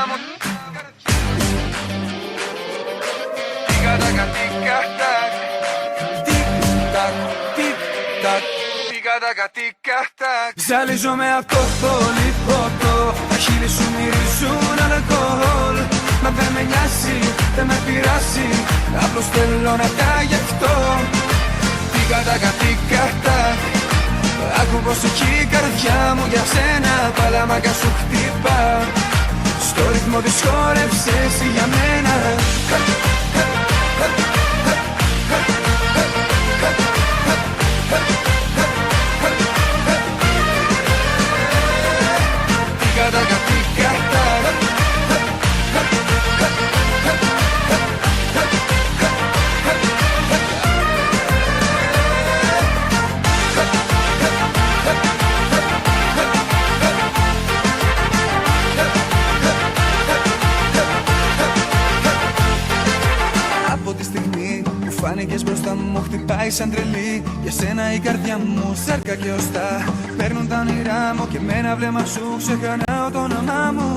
μου. Τικα-τακα, τικα-τακ. Τικ-τακ, τικ-τακ. Τικα-τακα, τικα-τακ. Ζαλίζομαι απ' το πολύ ποτό. Τα χείλη σου μυρίζουν αλκοόλ. Μα δεν με νοιάζει, δεν με πειράζει. Απλώς θέλω να τα γευτώ. Τικα-τακα, τικα-τακ. Άκου πως εκεί η καρδιά μου για σένα παλαμάκα σου χτυπά. Στο ρυθμό της χόρεψες για μένα. Τικα-τακα, τικα-τακ. Φάνηκες μπροστά μου, χτυπάει σαν τρελή. Για σένα η καρδιά μου σάρκα και οστά. Παίρνουν τα όνειρά μου και με ένα βλέμμα σου ξεχνάω το όνομά μου.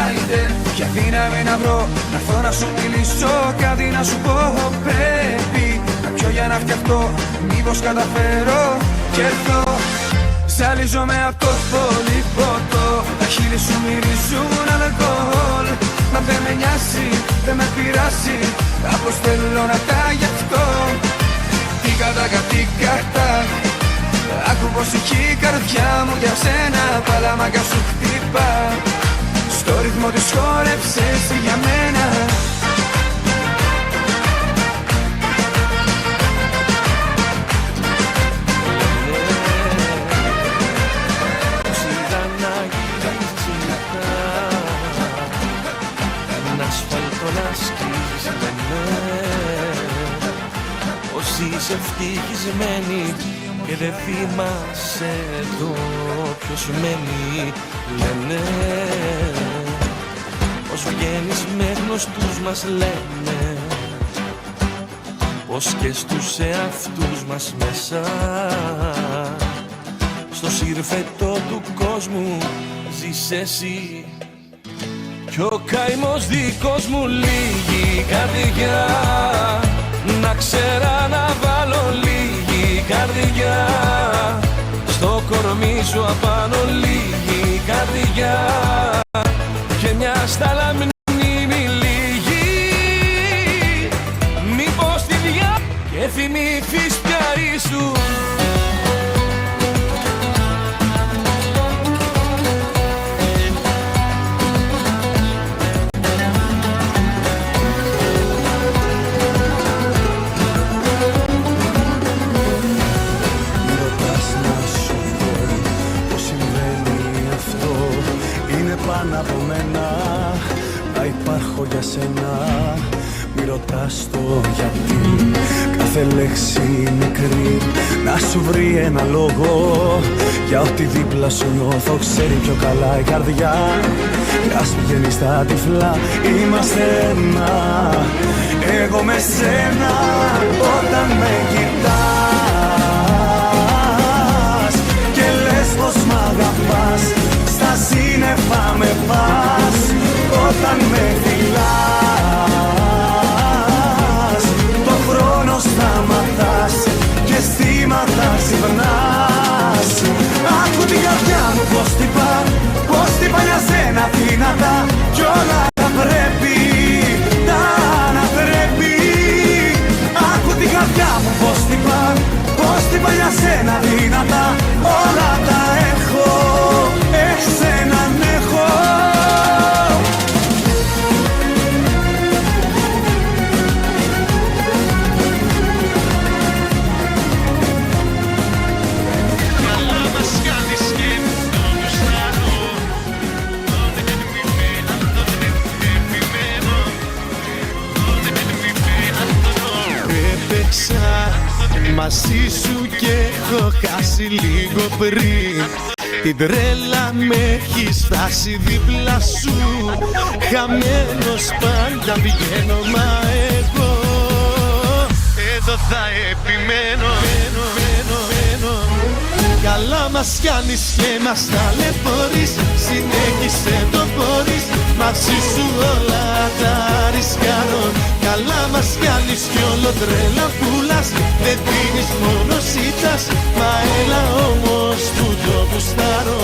Άιντε, για δύναμη να βρω, να έρθω να σου μιλήσω, κάτι να σου πω. Πρέπει να πιω για να φτιαχτώ, μήπως καταφέρω κι έρθω. Ζαλίζομαι απ' το πολύ ποτό. Τα χείλη σου μυρίζουν αλκοόλ. Μα δεν με νοιάζει, δεν με πειράζει. Απλώς θέλω να τα γευτώ. Τικα-τακα, τικα-τακ. Άκου πως εκεί η καρδιά μου για σένα παλαμάκα σου χτυπά. Στο ρυθμό της χόρεψες για μένα. Είσαι ευτυχισμένη και δεν θυμάσαι το ποιος μένει. Λένε πως βγαίνεις με γνωστούς, μας λένε πως και στους εαυτούς μας μέσα στο σύρφετο του κόσμου ζεις εσύ. Κι ο καημός δικός μου λίγη καρδιά, να ξέρα να βάλω λίγη καρδιά. Στο κορμί σου απάνω λίγη καρδιά και μια στάλα μνήμη λίγη. Μήπως τη διά και θυμηθείς πια ήσου. Πάνω από μένα να υπάρχω για σένα. Μη ρωτάς το γιατί, κάθε λέξη μικρή να σου βρει ένα λόγο. Για ό,τι δίπλα σου νιώθω ξέρει πιο καλά η καρδιά. Κι ας πηγαίνει στα τυφλά είμαστε ένα. Εγώ με σένα όταν με κοιτάς και λες πως μ' αγαπάς, στα σύννεφα με πας. Όταν με φιλάς το χρόνο σταματάς και αισθήματα ξυπνάς. Άκου την καρδιά μου πως τυπά, πως τυπά για σένα δυνατά. Κι όλα τα πρέπει, τα ανατρέπει. Άκου την καρδιά μου πως τυπά, πως τυπά για σένα δυνατά. Όλα τα έχω, εσέναν έχω. Μαζί σου και έχω χάσει λίγο πριν. Την τρέλα με έχεις φτάσει δίπλα σου. Χαμένος πάντα πηγαίνω, μα εγώ εδώ θα επιμένω. Καλά μας κάνεις και μας ταλαιπωρείς. Συνέχισε το μπορείς, μα μαζί σου όλα τα ρισκάρω. Καλά μας κάνεις κι όλο τρέλα πουλάς. Δεν δίνεις μόνο σίτας, μα έλα όμως που το γουστάρω.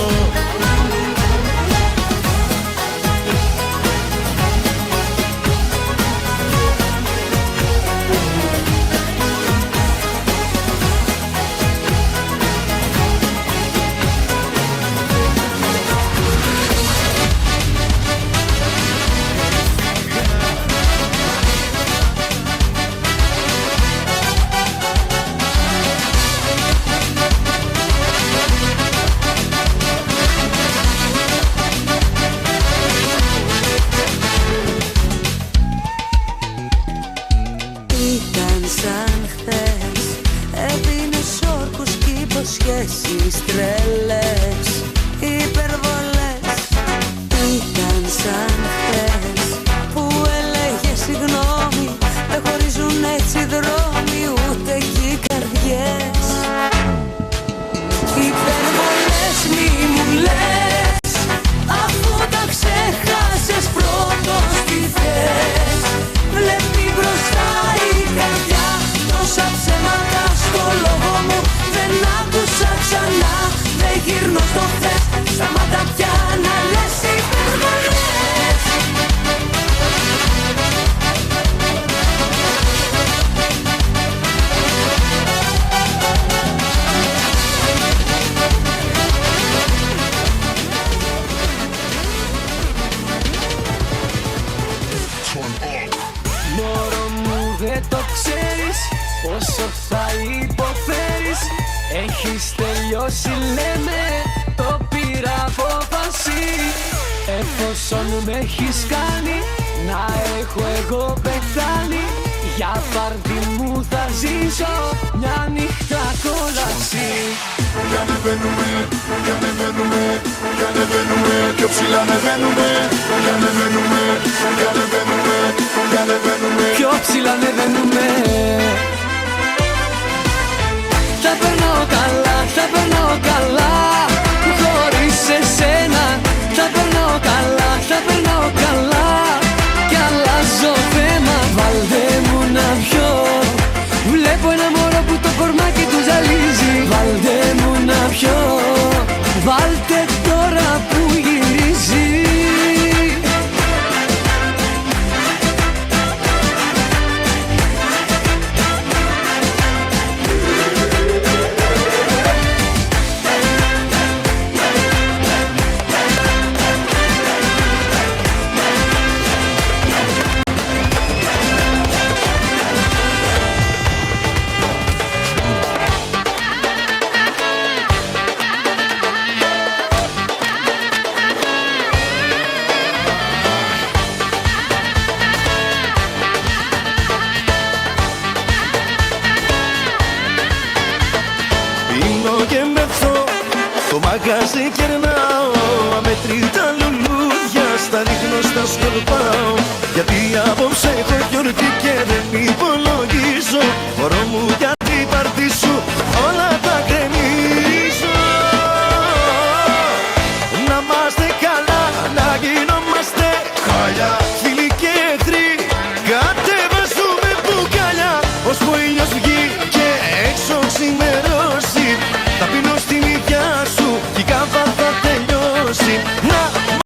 Σχέσεις τρέλες, υπερβολές. Ήταν σαν χθες που έλεγε συγγνώμη. Δεν χωρίζουν έτσι δρόμοι, ούτε κι οι καρδιές. Υπερβολές μη μου λες, αφού τα ξέχασες πρώτος τι θες. Βλέπει μπροστά η καρδιά τόσα ψέματα στο λόγο μου. Δεν άκουσα ξανά, δεν γύρνω στο χθες. Σταμάτα πια να λες υπερβολές. Μωρό μου δεν το ξέρεις πόσο θα υποφέρεις. Έχεις τελειώσει λέμε, το πήρα απόφαση. Εφόσον με έχεις κάνει να έχω εγώ πεθάνει. Για πάρτι μου θα ζήσω μια νύχτα κόλαση. Κι ανεβαίνουμε, κι ανεβαίνουμε, κι ανεβαίνουμε, πιο ψηλά ανεβαίνουμε. Κι ανεβαίνουμε, κι ανεβαίνουμε, κι ανεβαίνουμε, πιο ψηλά ανεβαίνουμε. Θα περνάω καλά, θα περνάω καλά. Χωρίς εσένα θα περνάω καλά, θα περνάω καλά. Κι αλλάζω θέμα, βάλτε μου να πιω. Βλέπω ένα μωρό που το κορμάκι του ζαλίζει. Βάλτε μου να πιω, βάλτε τώρα που γυρίζει. μαγαζί κερνάω, αμετρήτα λουλούδια στα ρίχνω, στα σκορπάω. Γιατί απόψε έχω γιορτή και δεν υπολογίζω. Μωρό μου για την πάρτι σου όλα τα κρεμίζω. Να είμαστε καλά, να γινόμαστε χαλιά. Φίλοι και εχθροί κατεβάζουμε μπουκάλια, ως που ο ήλιος βγαίνει